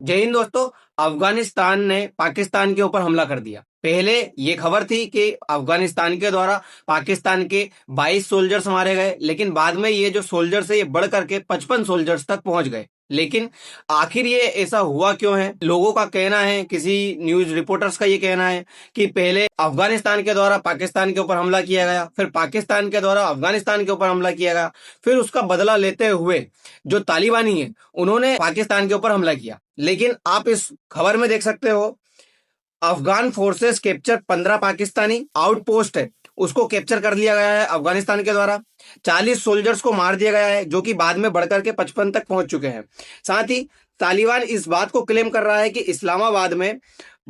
जय हिंद दोस्तों। अफगानिस्तान ने पाकिस्तान के ऊपर हमला कर दिया। पहले ये खबर थी कि अफगानिस्तान के द्वारा पाकिस्तान के 22 सोल्जर्स मारे गए, लेकिन बाद में ये जो सोल्जर्स है ये बढ़ करके 55 सोल्जर्स तक पहुंच गए। लेकिन आखिर ये ऐसा हुआ क्यों है? लोगों का कहना है, किसी न्यूज रिपोर्टर्स का ये कहना है कि पहले अफगानिस्तान के द्वारा पाकिस्तान के ऊपर हमला किया गया, फिर पाकिस्तान के द्वारा अफगानिस्तान के ऊपर हमला किया गया, फिर उसका बदला लेते हुए जो तालिबानी है उन्होंने पाकिस्तान के ऊपर हमला किया। लेकिन आप इस खबर में देख सकते हो, Afghan forces capture 15 Pakistani outpost है उसको कैप्चर कर लिया गया है अफगानिस्तान के द्वारा। 40 सोल्जर्स को मार दिया गया है, जो कि बाद में बढ़कर के 55 तक पहुंच चुके हैं। साथ ही तालिबान इस बात को क्लेम कर रहा है कि इस्लामाबाद में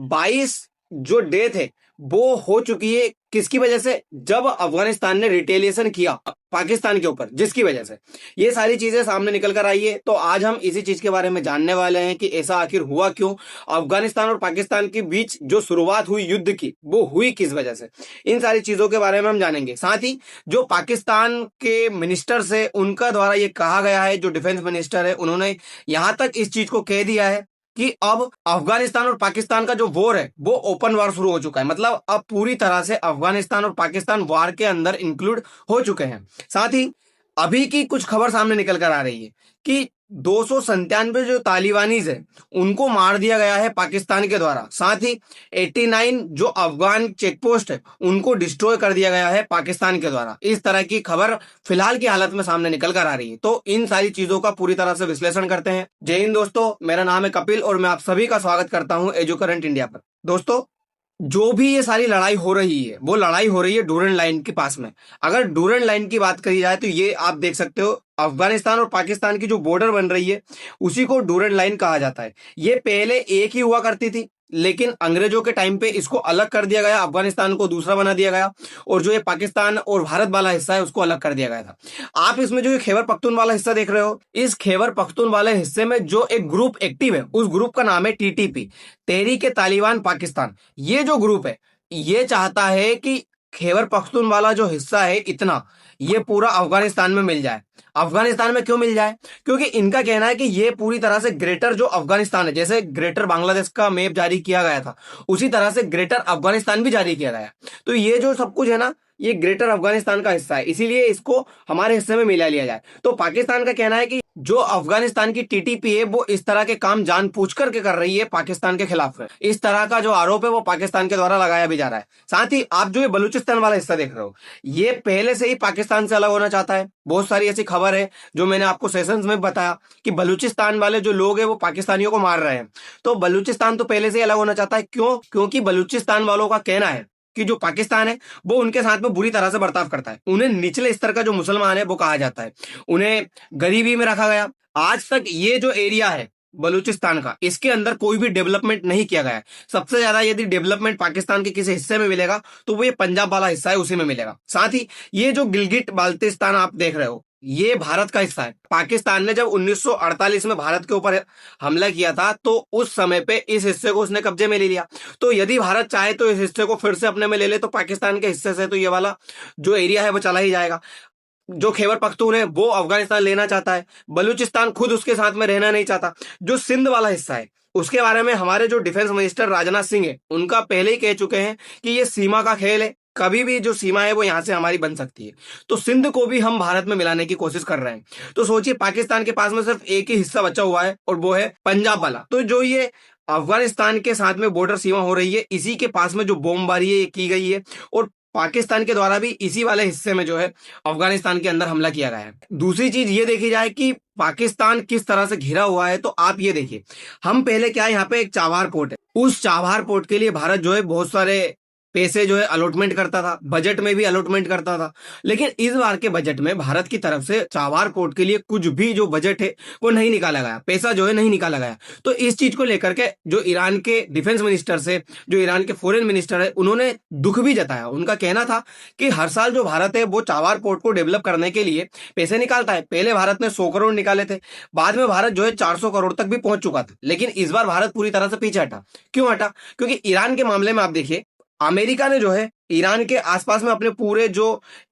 22 जो डेथ है वो हो चुकी है। किसकी वजह से? जब अफगानिस्तान ने रिटेलिएशन किया पाकिस्तान के ऊपर, जिसकी वजह से ये सारी चीजें सामने निकल कर आई है। तो आज हम इसी चीज के बारे में जानने वाले हैं कि ऐसा आखिर हुआ क्यों, अफगानिस्तान और पाकिस्तान के बीच जो शुरुआत हुई युद्ध की वो हुई किस वजह से। इन सारी चीजों के बारे में हम जानेंगे। साथ ही जो पाकिस्तान के मिनिस्टर्स है उनका द्वारा ये कहा गया है, जो डिफेंस मिनिस्टर है उन्होंने यहां तक इस चीज को कह दिया है कि अब अफगानिस्तान और पाकिस्तान का जो वॉर है वो ओपन वॉर शुरू हो चुका है। मतलब अब पूरी तरह से अफगानिस्तान और पाकिस्तान वॉर के अंदर इंक्लूड हो चुके हैं। साथ ही अभी की कुछ खबर सामने निकल कर आ रही है कि 297 जो तालिबानीज है उनको मार दिया गया है पाकिस्तान के द्वारा। साथ ही 89 जो अफगान चेकपोस्ट है उनको डिस्ट्रॉय कर दिया गया है पाकिस्तान के द्वारा। इस तरह की खबर फिलहाल की हालत में सामने निकल कर आ रही है। तो इन सारी चीजों का पूरी तरह से विश्लेषण करते हैं। जय हिंद दोस्तों, मेरा नाम है कपिल और मैं आप सभी का स्वागत करता हूं एजू करंट इंडिया पर। दोस्तों, जो भी ये सारी लड़ाई हो रही है वो लड़ाई हो रही है डूरन लाइन के पास में। अगर डूरन लाइन की बात करी जाए तो ये आप देख सकते हो, अफगानिस्तान और पाकिस्तान की जो बॉर्डर बन रही है उसी को डूरन लाइन कहा जाता है। ये पहले एक ही हुआ करती थी, लेकिन अंग्रेजों के टाइम पे इसको अलग कर दिया गया, अफगानिस्तान को दूसरा बना दिया गया और जो ये पाकिस्तान और भारत वाला हिस्सा है उसको अलग कर दिया गया था। आप इसमें जो ये खैबर पख्तून वाला हिस्सा देख रहे हो, इस खैबर पख्तून वाले हिस्से में जो एक ग्रुप एक्टिव है उस ग्रुप का नाम है टीटीपी, तहरीक तालिबान पाकिस्तान। ये जो ग्रुप है ये चाहता है कि खैबर पख्तूनवाला जो हिस्सा है इतना, ये पूरा अफगानिस्तान में मिल जाए। अफगानिस्तान में क्यों मिल जाए? क्योंकि इनका कहना है कि ये पूरी तरह से ग्रेटर जो अफगानिस्तान है, जैसे ग्रेटर बांग्लादेश का मैप जारी किया गया था उसी तरह से ग्रेटर अफगानिस्तान भी जारी किया गया। तो ये जो सब कुछ है ना, ये ग्रेटर अफगानिस्तान का हिस्सा है, इसीलिए इसको हमारे हिस्से में मिला लिया जाए। तो पाकिस्तान का कहना है कि जो अफगानिस्तान की टीटीपी है वो इस तरह के काम जानबूझ करके कर रही है पाकिस्तान के खिलाफ। इस तरह का जो आरोप है वो पाकिस्तान के द्वारा लगाया भी जा रहा है। साथ ही आप जो ये बलूचिस्तान वाला हिस्सा देख रहे हो, ये पहले से ही पाकिस्तान से अलग होना चाहता है। बहुत सारी ऐसी खबर है जो मैंने आपको सेशंस में बताया कि बलूचिस्तान वाले जो लोग हैं वो पाकिस्तानियों को मार रहे हैं। तो बलूचिस्तान तो पहले से ही अलग होना चाहता है। क्यों? क्योंकि बलूचिस्तान वालों का कहना है कि जो पाकिस्तान है वो उनके साथ में बुरी तरह से बर्ताव करता है। उन्हें निचले स्तर का जो मुसलमान है वो कहा जाता है, उन्हें गरीबी में रखा गया। आज तक ये जो एरिया है बलूचिस्तान का, इसके अंदर कोई भी डेवलपमेंट नहीं किया गया है। सबसे ज्यादा यदि डेवलपमेंट पाकिस्तान के किसी हिस्से में मिलेगा तो वो ये पंजाब वाला हिस्सा है, उसी में मिलेगा। साथ ही ये जो गिलगिट बाल्टिस्तान आप देख रहे हो ये भारत का हिस्सा है। पाकिस्तान ने जब 1948 में भारत के ऊपर हमला किया था तो उस समय पे इस हिस्से को उसने कब्जे में ले लिया। तो यदि भारत चाहे तो इस हिस्से को फिर से अपने में ले ले तो पाकिस्तान के हिस्से से तो ये वाला जो एरिया है वो चला ही जाएगा। जो खैबर पख्तून है वो अफगानिस्तान लेना चाहता है, बलूचिस्तान खुद उसके साथ में रहना नहीं चाहता। जो सिंध वाला हिस्सा है उसके बारे में हमारे जो डिफेंस मिनिस्टर राजनाथ सिंह है उनका पहले ही कह चुके हैं कि ये सीमा का खेल है, कभी भी जो सीमा है वो यहां से हमारी बन सकती है। तो सिंध को भी हम भारत में मिलाने की कोशिश कर रहे हैं। तो सोचिए, पाकिस्तान के पास में सिर्फ एक ही हिस्सा बचा हुआ है और वो है पंजाब वाला। तो जो ये अफगानिस्तान के साथ में बॉर्डर सीमा हो रही है इसी के पास में जो बमबारी है ये की गई है और पाकिस्तान के द्वारा भी इसी वाले हिस्से में जो है अफगानिस्तान के अंदर हमला किया गया है। दूसरी चीज ये देखी जाए कि पाकिस्तान किस तरह से घिरा हुआ है, तो आप ये देखिए, हम पहले क्या है, यहाँ पे एक चाबहार पोर्ट है, उस चाबहार पोर्ट के लिए भारत जो है बहुत सारे पैसे जो है अलॉटमेंट करता था, बजट में भी अलॉटमेंट करता था। लेकिन इस बार के बजट में भारत की तरफ से चाबहार पोर्ट के लिए कुछ भी जो बजट है वो नहीं निकाला गया, पैसा जो है नहीं निकाला गया। तो इस चीज को लेकर के जो ईरान के डिफेंस मिनिस्टर से, जो ईरान के फॉरेन मिनिस्टर है, उन्होंने दुख भी जताया। उनका कहना था कि हर साल जो भारत है वो चाबहार पोर्ट को डेवलप करने के लिए पैसे निकालता है। पहले भारत ने 100 करोड़ निकाले थे, बाद में भारत जो है 400 करोड़ तक भी पहुंच चुका था, लेकिन इस बार भारत पूरी तरह से पीछे हटा। क्यों हटा? क्योंकि ईरान के मामले में आप देखिए, अमेरिका ने जो है ईरान के आसपास में अपने पूरे जो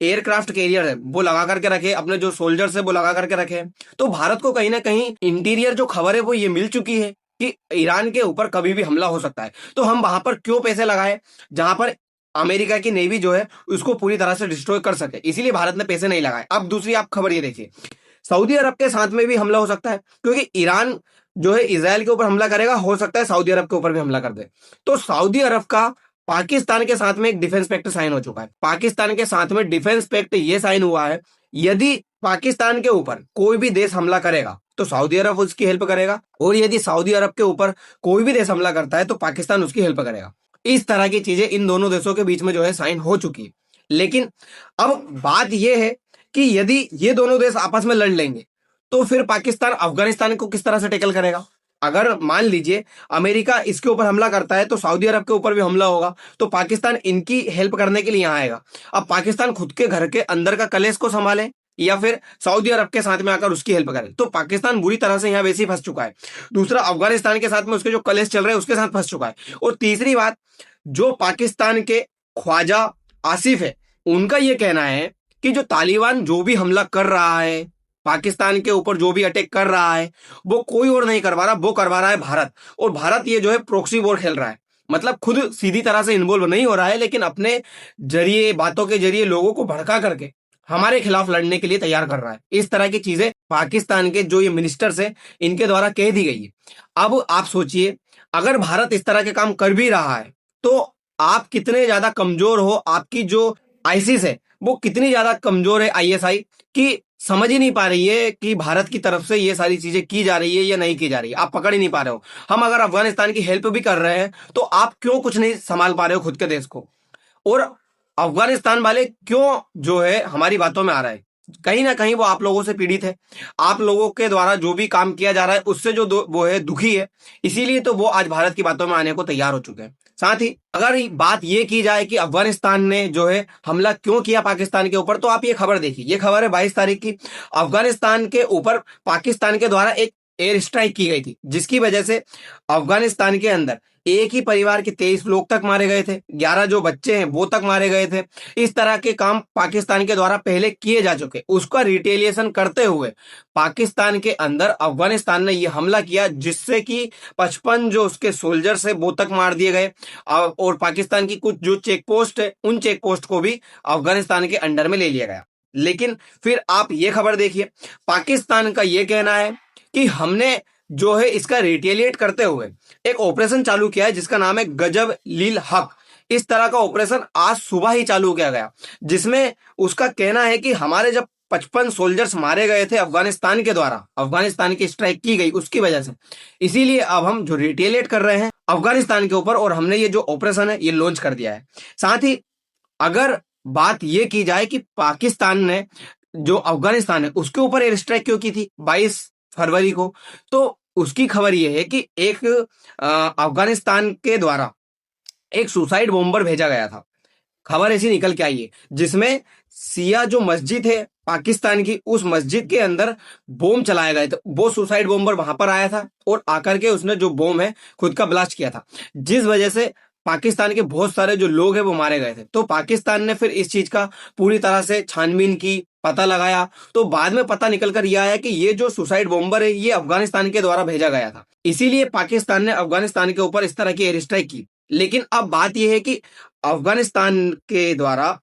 एयरक्राफ्ट कैरियर है वो लगा करके रखे, अपने जो सोल्जर्स है वो लगा करके रखे। तो भारत को कहीं ना कहीं इंटीरियर जो खबर है वो ये मिल चुकी है कि ईरान के ऊपर कभी भी हमला हो सकता है, तो हम वहां पर क्यों पैसे लगाए जहां पर अमेरिका की नेवी जो है उसको पूरी तरह से डिस्ट्रॉय कर सके, इसीलिए भारत ने पैसे नहीं लगाए। अब दूसरी आप खबर ये देखिए, सऊदी अरब के साथ में भी हमला हो सकता है, क्योंकि ईरान जो है इजराइल के ऊपर हमला करेगा, हो सकता है सऊदी अरब के ऊपर भी हमला कर दे। तो सऊदी अरब का पाकिस्तान के साथ में एक डिफेंस पैक्ट साइन हो चुका है। पाकिस्तान के साथ में डिफेंस पैक्ट ये साइन हुआ है, यदि पाकिस्तान के ऊपर कोई भी देश हमला करेगा तो सऊदी अरब उसकी हेल्प करेगा, और यदि सऊदी अरब के ऊपर कोई भी देश हमला करता है तो पाकिस्तान उसकी हेल्प करेगा। इस तरह की चीजें इन दोनों देशों के बीच में जो है साइन हो चुकी है। लेकिन अब बात यह है कि यदि ये दोनों देश आपस में लड़ लेंगे तो फिर पाकिस्तान अफगानिस्तान को किस तरह से टैकल करेगा। अगर मान लीजिए अमेरिका इसके ऊपर हमला करता है तो सऊदी अरब के ऊपर भी हमला होगा, तो पाकिस्तान इनकी हेल्प करने के लिए यहां आएगा। अब पाकिस्तान खुद के घर के अंदर का कलेश को संभाले या फिर सऊदी अरब के साथ में आकर उसकी हेल्प करे, तो पाकिस्तान बुरी तरह से यहां वैसे ही फंस चुका है। दूसरा, अफगानिस्तान के साथ में उसके जो कलेश चल रहे हैं उसके साथ फंस चुका है। और तीसरी बात, जो पाकिस्तान के ख्वाजा आसिफ है, उनका यह कहना है कि जो तालिबान जो भी हमला कर रहा है, पाकिस्तान के ऊपर जो भी अटैक कर रहा है, वो कोई और नहीं करवा रहा, वो करवा रहा है भारत। और भारत ये जो है प्रोक्सी वॉर खेल रहा है, मतलब खुद सीधी तरह से इन्वॉल्व नहीं हो रहा है, लेकिन अपने जरिए, बातों के जरिए लोगों को भड़का करके हमारे खिलाफ लड़ने के लिए तैयार कर रहा है। इस तरह की चीजें पाकिस्तान के जो ये मिनिस्टर्स है इनके द्वारा कह दी गई है। अब आप सोचिए, अगर भारत इस तरह के काम कर भी रहा है तो आप कितने ज्यादा कमजोर हो, आपकी जो आईसिस है वो कितनी ज्यादा कमजोर है, आईएसआई, कि समझ ही नहीं पा रही है कि भारत की तरफ से ये सारी चीजें की जा रही है या नहीं की जा रही है। आप पकड़ ही नहीं पा रहे हो। हम अगर अफगानिस्तान की हेल्प भी कर रहे हैं तो आप क्यों कुछ नहीं संभाल पा रहे हो खुद के देश को, और अफगानिस्तान वाले क्यों जो है हमारी बातों में आ रहा है। कहीं ना कहीं वो आप लोगों से पीड़ित है, आप लोगों के द्वारा जो भी काम किया जा रहा है उससे जो वो है दुखी है, इसीलिए तो वो आज भारत की बातों में आने को तैयार हो चुके हैं। साथ ही अगर बात ये की जाए कि अफगानिस्तान ने जो है हमला क्यों किया पाकिस्तान के ऊपर, तो आप ये खबर देखिए, ये खबर है 22 तारीख की। अफगानिस्तान के ऊपर पाकिस्तान के द्वारा एक एयर स्ट्राइक की गई थी, जिसकी वजह से अफगानिस्तान के अंदर एक ही परिवार के 23 लोग तक मारे गए थे, 11 जो बच्चे हैं वो तक मारे गए थे। इस तरह के काम पाकिस्तान के द्वारा पहले किए जा चुके, उसका रिटेलिएशन करते हुए पाकिस्तान के अंदर अफगानिस्तान ने यह हमला किया, जिससे कि 55 जो उसके सोल्जर्स है वो तक मार दिए गए। और पाकिस्तान की कुछ जो चेक पोस्ट है उन चेक पोस्ट को भी अफगानिस्तान के अंडर में ले लिया गया। लेकिन फिर आप ये खबर देखिए, पाकिस्तान का यह कहना है कि हमने जो है इसका रिटेलिएट करते हुए एक ऑपरेशन चालू किया है जिसका नाम है गजब लील हक। इस तरह का ऑपरेशन आज सुबह ही चालू किया गया, जिसमें उसका कहना है कि हमारे जब 55 सोल्जर्स मारे गए थे अफगानिस्तान के द्वारा, अफगानिस्तान की स्ट्राइक की गई उसकी वजह से, इसीलिए अब हम जो रिटेलिएट कर रहे हैं अफगानिस्तान के ऊपर, और हमने ये जो ऑपरेशन है ये लॉन्च कर दिया है। साथ ही अगर बात ये की जाए कि पाकिस्तान ने जो अफगानिस्तान है उसके ऊपर एयर स्ट्राइक क्यों की थी 22 फरवरी को, तो उसकी खबर यह है कि एक अफगानिस्तान के द्वारा एक सुसाइड बॉम्बर भेजा गया था। खबर ऐसी निकल के आई है जिसमें सिया जो मस्जिद है पाकिस्तान की, उस मस्जिद के अंदर बॉम्ब चलाया गया था। वो सुसाइड बॉम्बर वहां पर आया था और आकर के उसने जो बॉम्ब है खुद का ब्लास्ट किया था, जिस वजह से पाकिस्तान के बहुत सारे जो लोग हैं वो मारे गए थे। तो पाकिस्तान ने फिर इस चीज का पूरी तरह से छानबीन की, पता लगाया, तो बाद में पता निकल कर यह आया कि ये जो सुसाइड बॉम्बर है ये अफगानिस्तान के द्वारा भेजा गया था, इसीलिए पाकिस्तान ने अफगानिस्तान के ऊपर इस तरह की एयर स्ट्राइक की। लेकिन अब बात यह है कि अफगानिस्तान के द्वारा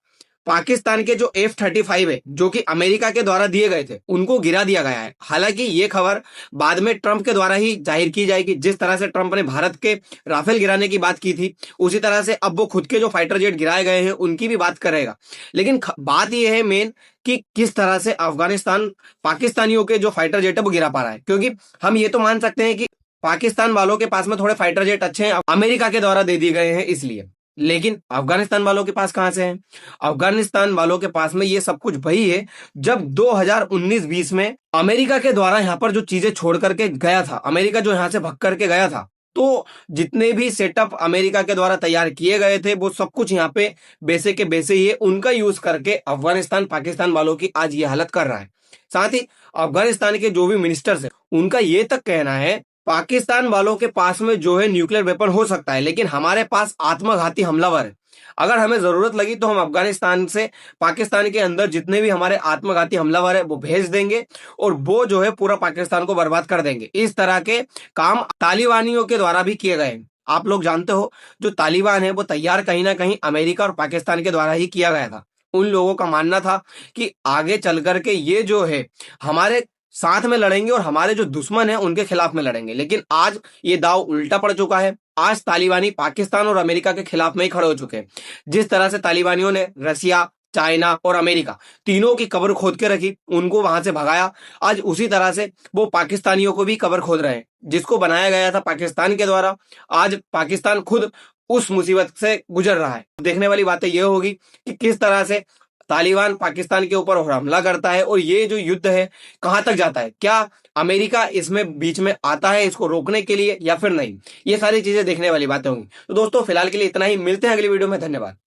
पाकिस्तान के जो F-35 है जो कि अमेरिका के द्वारा दिए गए थे उनको गिरा दिया गया है। हालांकि ये खबर बाद में ट्रंप के द्वारा ही जाहिर की जाएगी। जिस तरह से ट्रंप ने भारत के राफेल गिराने की बात की थी, उसी तरह से अब वो खुद के जो फाइटर जेट गिराए गए हैं उनकी भी बात करेगा। लेकिन बात यह है मेन कि किस तरह से अफगानिस्तान पाकिस्तानियों के जो फाइटर जेट है वो गिरा पा रहा है, क्योंकि हम ये तो मान सकते हैं कि पाकिस्तान वालों के पास में थोड़े फाइटर जेट अच्छे हैं, अमेरिका के द्वारा दे दिए गए हैं इसलिए। लेकिन अफगानिस्तान वालों के पास कहां से हैं? अफगानिस्तान वालों के पास में ये सब कुछ वही है जब 2019-20 में अमेरिका के द्वारा यहां पर जो चीजें छोड़ करके गया था, अमेरिका जो यहां से भग करके गया था, तो जितने भी सेटअप अमेरिका के द्वारा तैयार किए गए थे वो सब कुछ यहाँ पे वैसे के वैसे ही है। उनका यूज करके अफगानिस्तान पाकिस्तान वालों की आज ये हालत कर रहा है। साथ ही अफगानिस्तान के जो भी मिनिस्टर्स है उनका ये तक कहना है पाकिस्तान वालों के पास में जो है न्यूक्लियर वेपन हो सकता है, लेकिन हमारे पास आत्मघाती हमलावर है। अगर हमें जरूरत लगी तो हम अफगानिस्तान से पाकिस्तान के अंदर जितने भी हमारे आत्मघाती हमलावर है वो भेज देंगे और वो जो है पूरा पाकिस्तान को बर्बाद कर देंगे। इस तरह के काम तालिबानियों के द्वारा भी किए गए हैं। आप लोग जानते हो जो तालिबान है वो तैयार कहीं ना कहीं अमेरिका और पाकिस्तान के द्वारा ही किया गया था। उन लोगों का मानना था कि आगे चल करके ये जो है हमारे साथ में लड़ेंगे और हमारे जो दुश्मन है उनके खिलाफ में लड़ेंगे। लेकिन आज ये दाव उल्टा पड़ चुका है। आज तालिबानी पाकिस्तान और अमेरिका के खिलाफ में ही खड़े हो चुके हैं। जिस तरह से तालिबानियों ने रसिया, चाइना और अमेरिका तीनों की कब्र खोद के रखी, उनको वहां से भगाया, आज उसी तरह से वो पाकिस्तानियों को भी कब्र खोद रहे हैं जिसको बनाया गया था पाकिस्तान के द्वारा। आज पाकिस्तान खुद उस मुसीबत से गुजर रहा है। देखने वाली बातें यह होगी कि किस तरह से तालिबान पाकिस्तान के ऊपर हमला करता है और ये जो युद्ध है कहां तक जाता है। क्या अमेरिका इसमें बीच में आता है इसको रोकने के लिए या फिर नहीं, ये सारी चीजें देखने वाली बातें होंगी। तो दोस्तों फिलहाल के लिए इतना ही, मिलते हैं अगली वीडियो में। धन्यवाद।